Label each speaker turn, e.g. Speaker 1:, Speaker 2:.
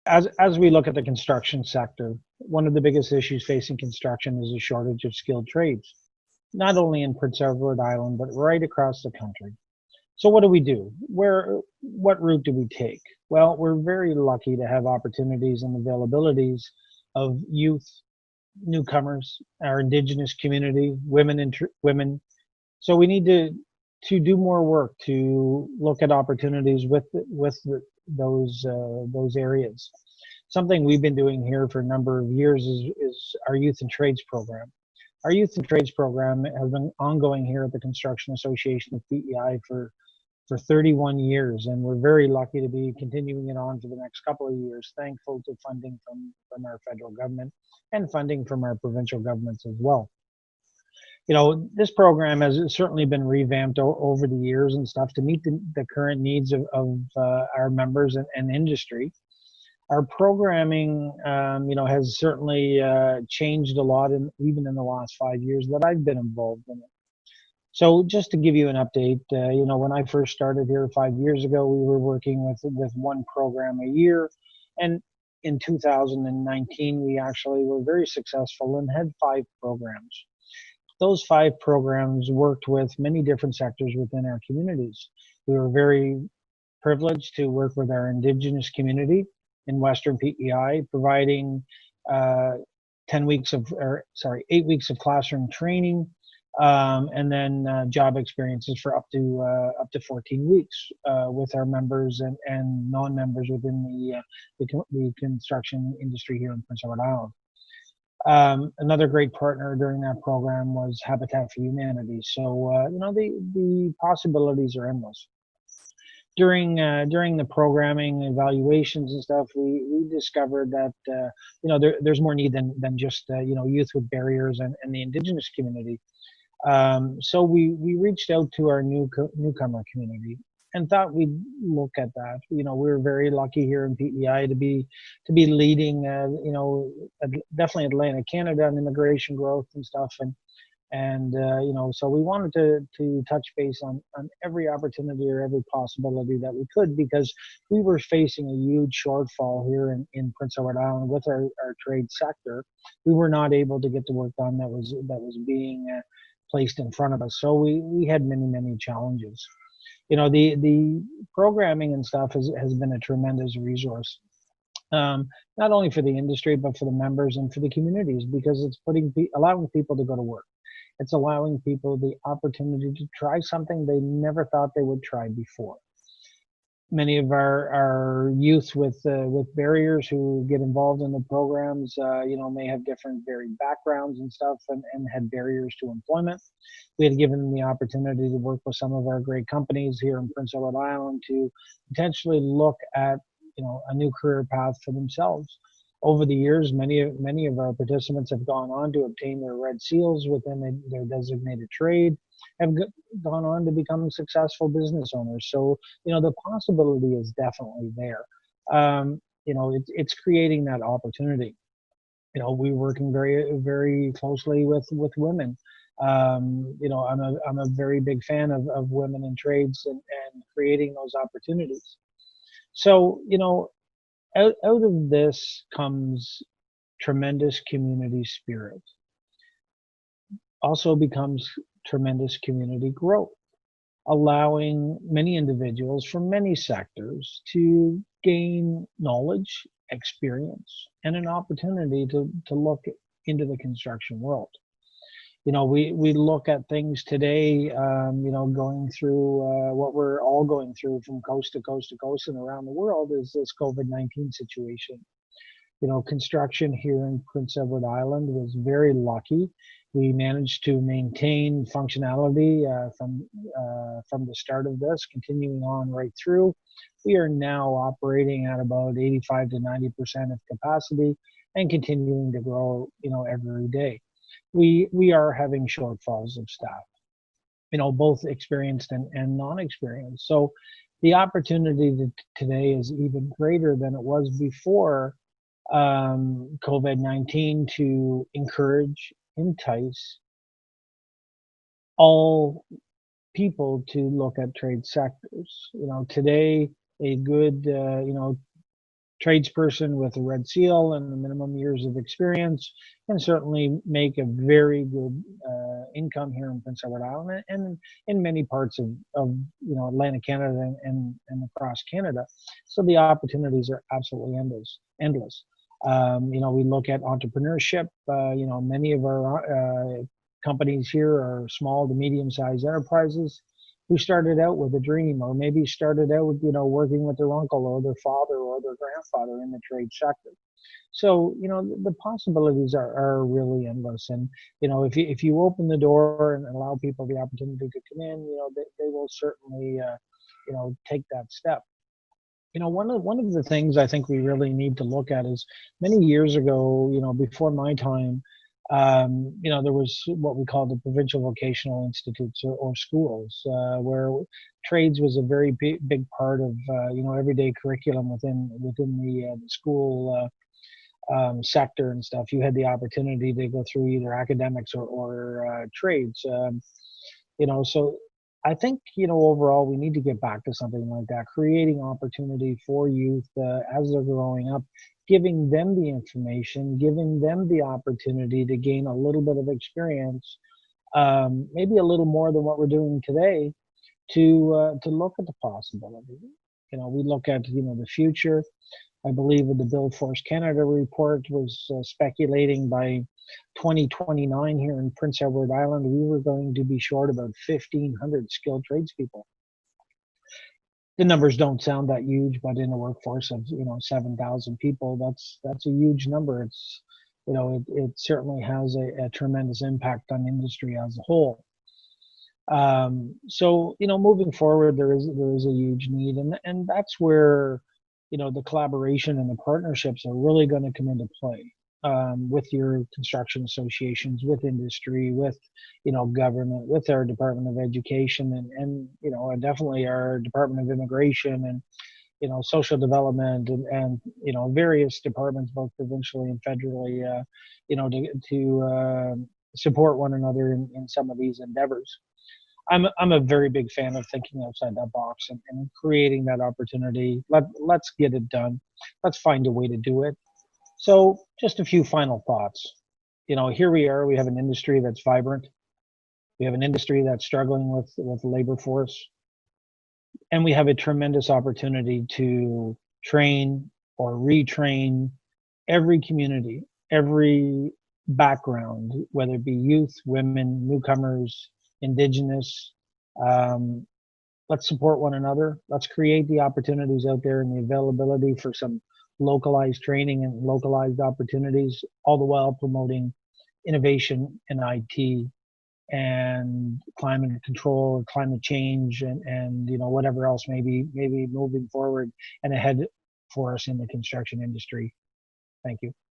Speaker 1: As we look at the construction sector, one of the biggest issues facing construction is a shortage of skilled trades, not only in Prince Edward Island, but right across the country. So what do we do? What route do we take? Well, we're very lucky to have opportunities and availabilities of youth, newcomers, our indigenous community, women. So we need to do more work to look at opportunities those areas. Something we've been doing here for a number of years is our youth and trades program. Our youth and trades program has been ongoing here at the Construction Association of PEI for 31 years, and we're very lucky to be continuing it on for the next couple of years, thankful to funding from our federal government and funding from our provincial governments as well. This program has certainly been revamped over the years and stuff to meet the current needs of our members and industry. Our programming, has certainly changed a lot, even in the last 5 years that I've been involved in it. So just to give you an update, when I first started here 5 years ago, we were working with one program a year. And in 2019, we actually were very successful and had 5 programs. Those 5 programs worked with many different sectors within our communities. We were very privileged to work with our Indigenous community in Western PEI, providing 8 weeks of classroom training, and then job experiences for up to 14 weeks with our members and non-members within the construction industry here in Prince Edward Island. Another great partner during that program was Habitat for Humanity. So the possibilities are endless. During the programming evaluations and stuff, we discovered that there's more need than just youth with barriers and the Indigenous community. So we reached out to our newcomer community and thought we'd look at that. We were very lucky here in PEI to be leading, definitely Atlantic Canada on immigration growth and stuff, and so we wanted to touch base on every opportunity or every possibility that we could, because we were facing a huge shortfall here in Prince Edward Island with our trade sector. We were not able to get the work done that was being placed in front of us. So we had many challenges. The programming and stuff has been a tremendous resource, not only for the industry, but for the members and for the communities, because it's allowing people to go to work. It's allowing people the opportunity to try something they never thought they would try before. Many of our youth with barriers who get involved in the programs, may have different varied backgrounds and stuff, and had barriers to employment. We had given them the opportunity to work with some of our great companies here in Prince Edward Island to potentially look at a new career path for themselves. Over the years, many of our participants have gone on to obtain their red seals within their designated trade, have gone on to become successful business owners. So, the possibility is definitely there. It's creating that opportunity. We're working very closely with women. I'm a very big fan of women in trades and creating those opportunities. So, out of this comes tremendous community spirit. Also becomes tremendous community growth, allowing many individuals from many sectors to gain knowledge, experience, and an opportunity to look into the construction world. We look at things today, going through what we're all going through from coast to coast to coast and around the world is this COVID-19 situation. Construction here in Prince Edward Island was very lucky. We managed to maintain functionality from the start of this, continuing on right through. We are now operating at about 85 to 90% of capacity and continuing to grow, every day. We are having shortfalls of staff, both experienced and non-experienced. So the opportunity today is even greater than it was before COVID-19 to encourage, entice all people to look at trade sectors. Today, a good, tradesperson with a red seal and the minimum years of experience can certainly make a very good income here in Prince Edward Island and in many parts of Atlantic Canada and across Canada. So the opportunities are absolutely endless. We look at entrepreneurship. Many of our companies here are small to medium-sized enterprises who started out with a dream, or maybe started out with, working with their uncle or their father or their grandfather in the trade sector. So, the possibilities are really endless. And, if you open the door and allow people the opportunity to come in, they will certainly, take that step. One of the things I think we really need to look at is many years ago, before my time, there was what we call the provincial vocational institutes or schools, where trades was a very big part of everyday curriculum within the school sector and stuff. You had the opportunity to go through either academics or trades. So I think, overall, we need to get back to something like that, creating opportunity for youth as they're growing up, giving them the information, giving them the opportunity to gain a little bit of experience, maybe a little more than what we're doing today, to look at the possibility. We look at, the future. I believe in the Build Force Canada report was speculating by 2029 here in Prince Edward Island, we were going to be short about 1,500 skilled tradespeople. The numbers don't sound that huge, but in a workforce of 7,000 people, that's a huge number. It's it certainly has a tremendous impact on industry as a whole. So moving forward, there is a huge need, and that's where the collaboration and the partnerships are really going to come into play, with your construction associations, with industry, with government, with our Department of Education, and definitely our Department of Immigration and social development and various departments, both provincially and federally, to support one another in some of these endeavors. I'm a very big fan of thinking outside that box and creating that opportunity. Let's get it done. Let's find a way to do it. So just a few final thoughts. Here we are. We have an industry that's vibrant. We have an industry that's struggling with the labor force. And we have a tremendous opportunity to train or retrain every community, every background, whether it be youth, women, newcomers, Indigenous. Let's support one another. Let's create the opportunities out there and the availability for some localized training and localized opportunities, all the while promoting innovation in IT and climate control, climate change, and whatever else maybe moving forward and ahead for us in the construction industry. Thank you.